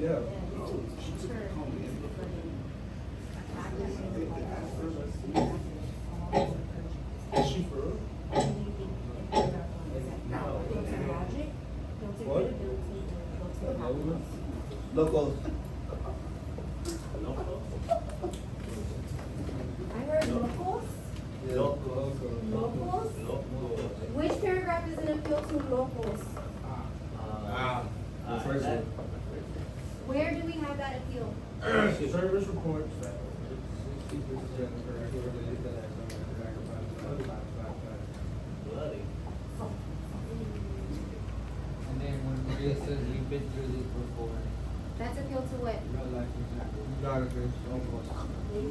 Yeah. Is she for real? What? Locals. I heard locals. Locals? Which paragraph does it appeal to locals? The first one. Where do we have that appeal? Service reports. And then when Maria says we've been through this before, That's appeal to what? real life example. You got it, bitch. Almost. Yay!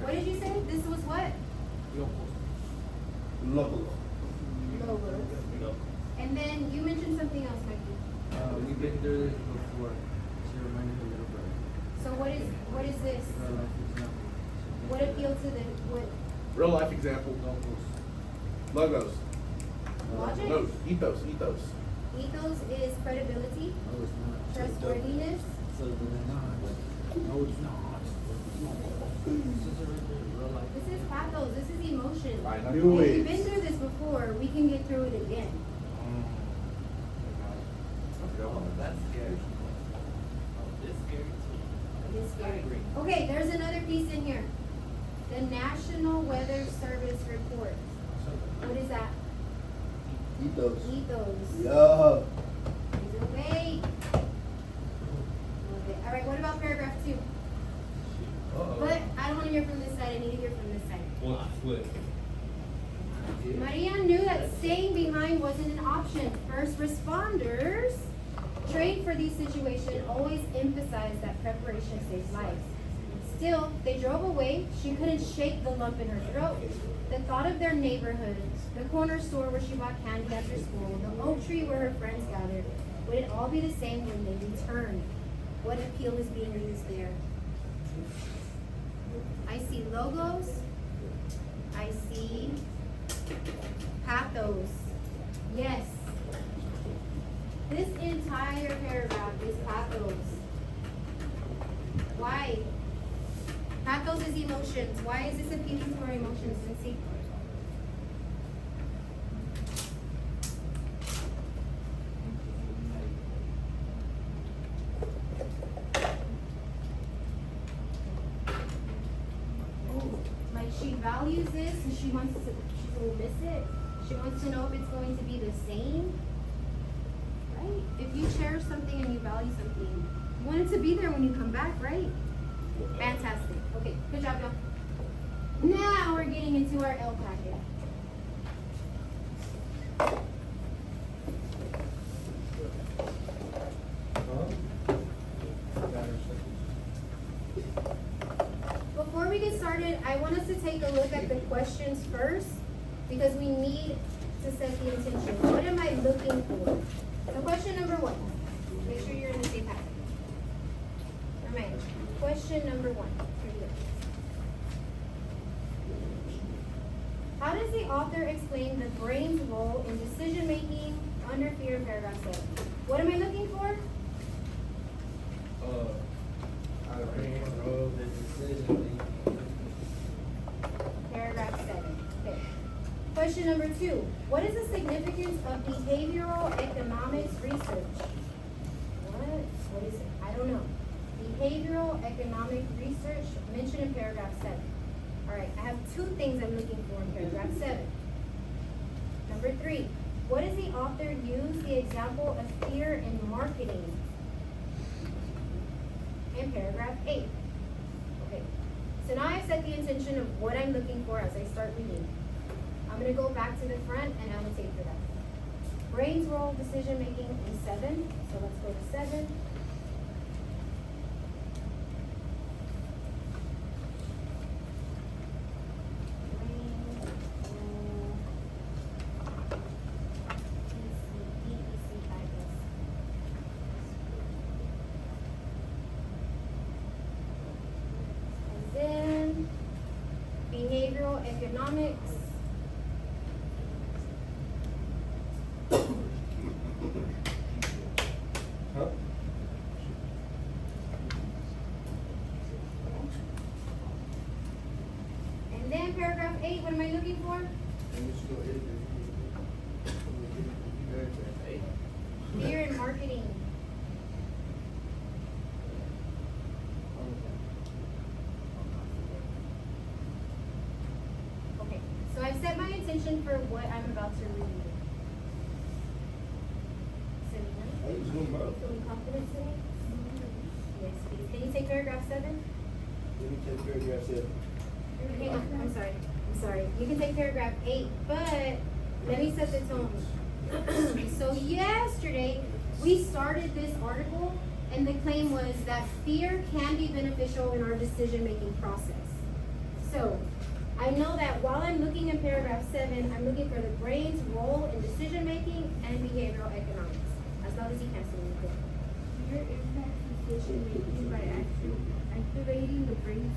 What did you say? This was what? Local. Logos. And then you mentioned something else, Mikey. We've been through this before. She reminded her little brother. So what is this? Real life example. What appeal to the what Real life example. Logos. logic? No, ethos. Ethos is credibility, No, it's not. trustworthiness. So then not. No, it's not. This is a real life. This is pathos. This is emotion. I If knew we've it. been through this before, we can get through it again. That's scary. This scary too. It is scary. agree. Okay, there's another piece in here. The National Weather Service report. What is that? Ethos. Ethos. Yeah. Wait. Okay. All right. What about paragraph 2? But I don't want to hear from this side. I need to hear from this side. Maria knew that staying behind wasn't an option. First responders trained for these situations always emphasized that preparation saves lives. Still, they drove away. She couldn't shake the lump in her throat. The thought of their neighborhood, the corner store where she bought candy after school, the oak tree where her friends gathered, would it all be the same when they returned? What appeal is being used there? I see logos. I see pathos. Yes. This entire paragraph is pathos. Why? Pathos is emotions. Why is this appealing to our emotions, Lindsay? Like she values this and she will miss it. She wants to know if it's going to be the same. Right? If you cherish something and you value something, you want it to be there when you come back, right? Fantastic. Okay, good job, y'all. Now we're getting into our L packet. Before we get started, I want us to take a look at the questions first because we need to set the intention. What am I looking for? So question number 1. Make sure you're in the same packet. All right. Question number 1. Here we go. How does the author explain the brain's role in decision making under fear in paragraph 7? What am I looking for? Paragraph 7. Okay. Question number 2. What is the significance of behavioral economics research? What is it? I don't know. Behavioral economic research mentioned in paragraph 7. All right, I have 2 things I'm looking for in paragraph 7. Number 3. What does the author use the example of fear in marketing? In paragraph 8. Okay, so now I've set the intention of what I'm looking for as I start reading. I'm going to go back to the front and annotate for that. Brain's role decision making in 7. So let's go to 7. economics. Huh? And then paragraph 8, what am I looking for? Fear in marketing. Okay, so I've set my intention for what I'm about to read. I just want to know. Feeling confident today? Yes, please. Can you take paragraph 7? Let me take paragraph 7. Hang on, I'm sorry. You can take paragraph 8, but let me set the tone. So yesterday, we started this article, and the claim was that fear can be beneficial in our decision-making process. So, I know that while I'm looking in paragraph 7, I'm looking for the brain's role in decision-making and behavioral economics. As long as you can't see anything. Fear impacts decision-making by activating the brain's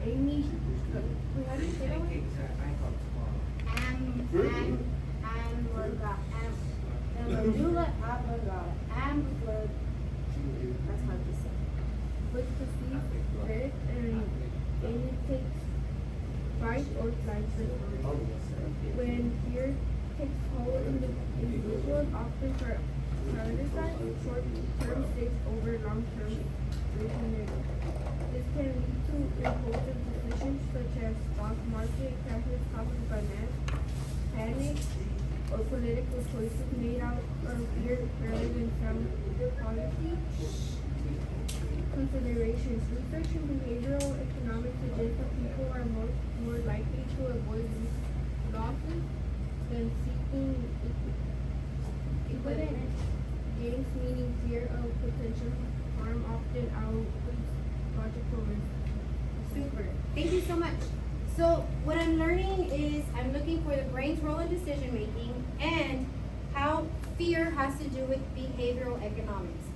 Amy, wait, how do you say that one? Medulla oblongata. That's hard to say. Which perceives threat and it takes fight or flight response. When fear takes hold, individuals often prioritize short-term stakes over long-term return. This can lead to impulsive decisions such as stock market crashes caused by panic or political choices made out of fear rather than sound policy considerations. Research in behavioral economics suggests that people are more likely to avoid losses than seeking equivalent gains, meaning fear of potential harm often outweighs logical risk. Super. Thank you so much. So what I'm learning is I'm looking for the brain's role in decision making and how fear has to do with behavioral economics.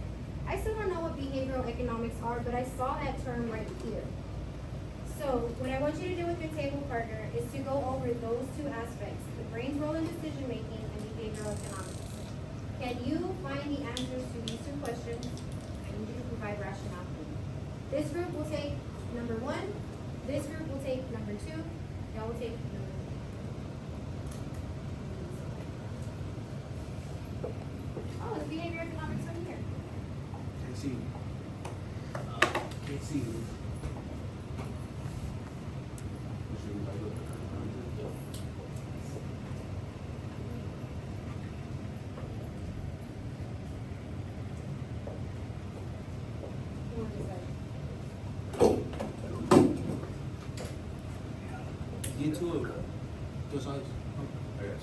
I still don't know what behavioral economics are, but I saw that term right here. So what I want you to do with your table partner is to go over those two aspects, the brain's role in decision making and behavioral economics. Can you find the answers to these two questions? I need you to provide rationale. This group will take number 1. This group will take number 2. Y'all will take number 3. Oh, the behavior economics right here. Can't see. Can't see. Who wants to start? Get to it. Just eyes. I got you.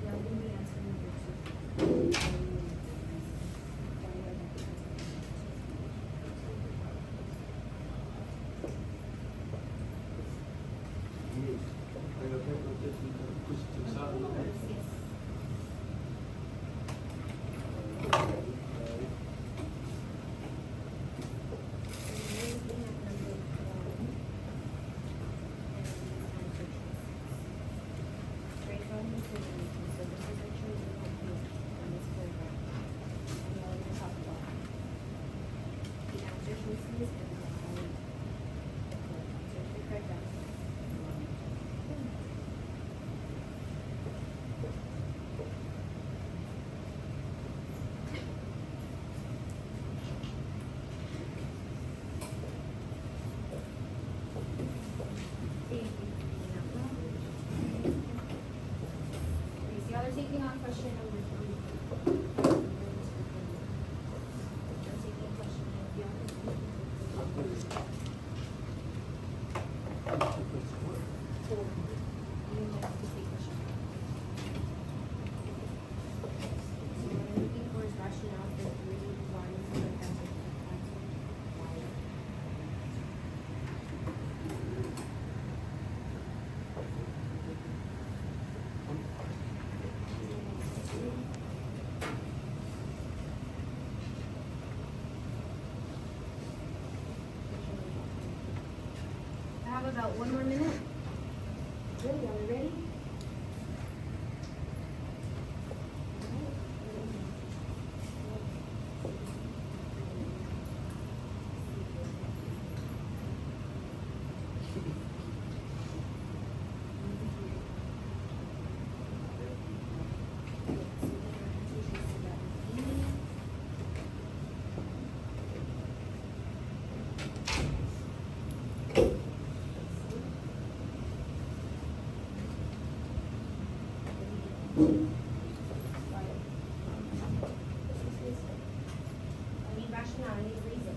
Yeah, I'll give me answer number 2. Yes. Y'all are taking on question number 3. Y'all taking question number 4. You have to take question. So what I'm looking for is rationale for 3, 1, 2, and answer. got 1 more minute. Good, y'all ready? I need rationale, I need reason.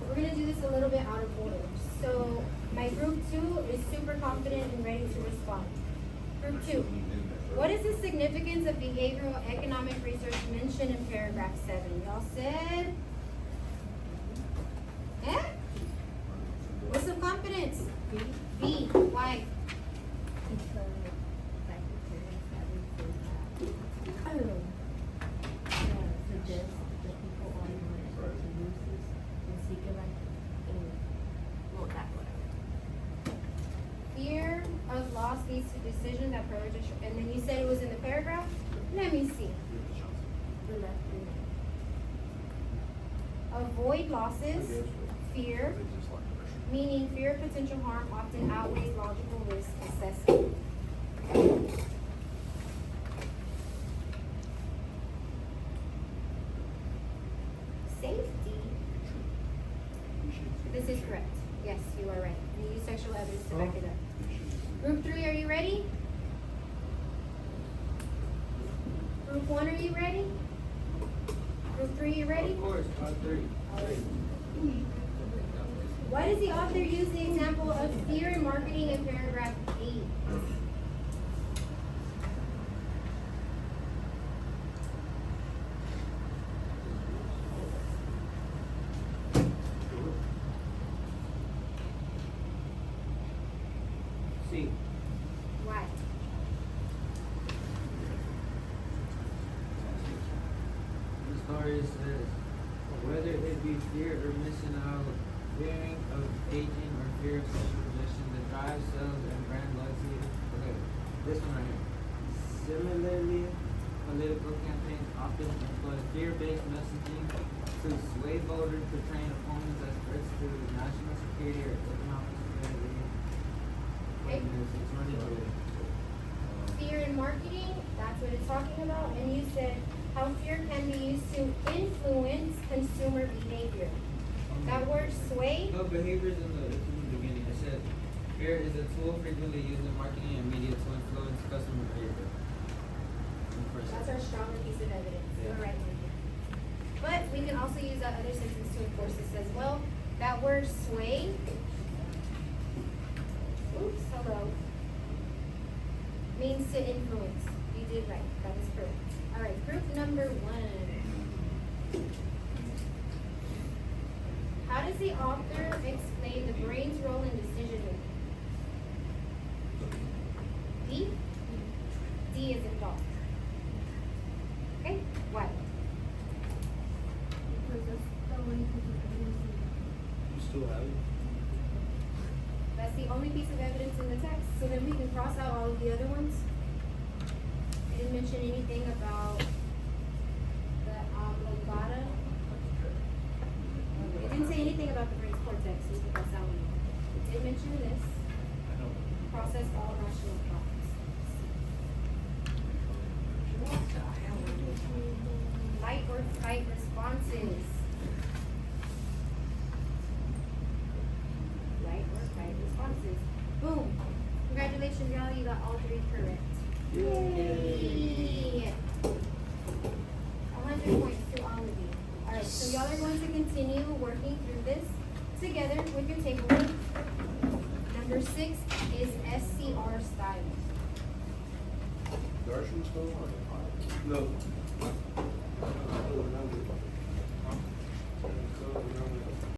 We're gonna do this a little bit out of order. So my group 2 is super confident and ready to respond. Group 2, what is the significance of behavioral economic research mentioned in paragraph 7? Y'all said? Eh? What's some confidence? B. Why? Fear of loss leads to decisions that prioritize. And then you said it was in the paragraph? Let me see. Avoid losses, fear, meaning fear of potential harm often outweighs logical risk assessment. Safety. This is correct. Yes, you are right. You use sexual evidence to back it up. Group 3, are you ready? Group 1, are you ready? Group 3, you ready? Of course, part 3. Why does the author use the example of fear in marketing in paragraph 8? See, Why? the story says, whether it be fear or missing out, fearing of aging or fear of social position, the drive, sales, and brand loyalty. Okay, this one right here. Similarly, political campaigns often employ fear-based messaging to sway voters, portraying opponents as threats to national security or economic stability. Okay. Fear in marketing, that's what it's talking about. And you said how fear can be used to influence consumer behavior. That word sway, No, behaviors in the beginning. It said fear is a tool frequently used in marketing and media to influence customer behavior. that's our stronger piece of evidence. You're right, Lindsay. But we can also use that other sentence to enforce this as well. That word sway, oops, hello, means to influence. You did right. That is correct. All right, group number 1. How does the author explain the brain's role in decision making? D? D is in dog. Okay, why? Because that's the only piece of evidence. You still have it? That's the only piece of evidence in the text. So then we can cross out all of the other ones. It didn't mention anything about the oblongata. It didn't say anything about the brain's cortex, so you can cross out one. It did mention this. Process all rational thoughts. Fight or fight responses. Fight or fight responses. Boom. Congratulations, y'all. You got all 3 correct. Yay! 100 points to all of you. Alright, so y'all are going to continue working through this together with your takeaway. Number 6 is SCR style. Darsham still on? No.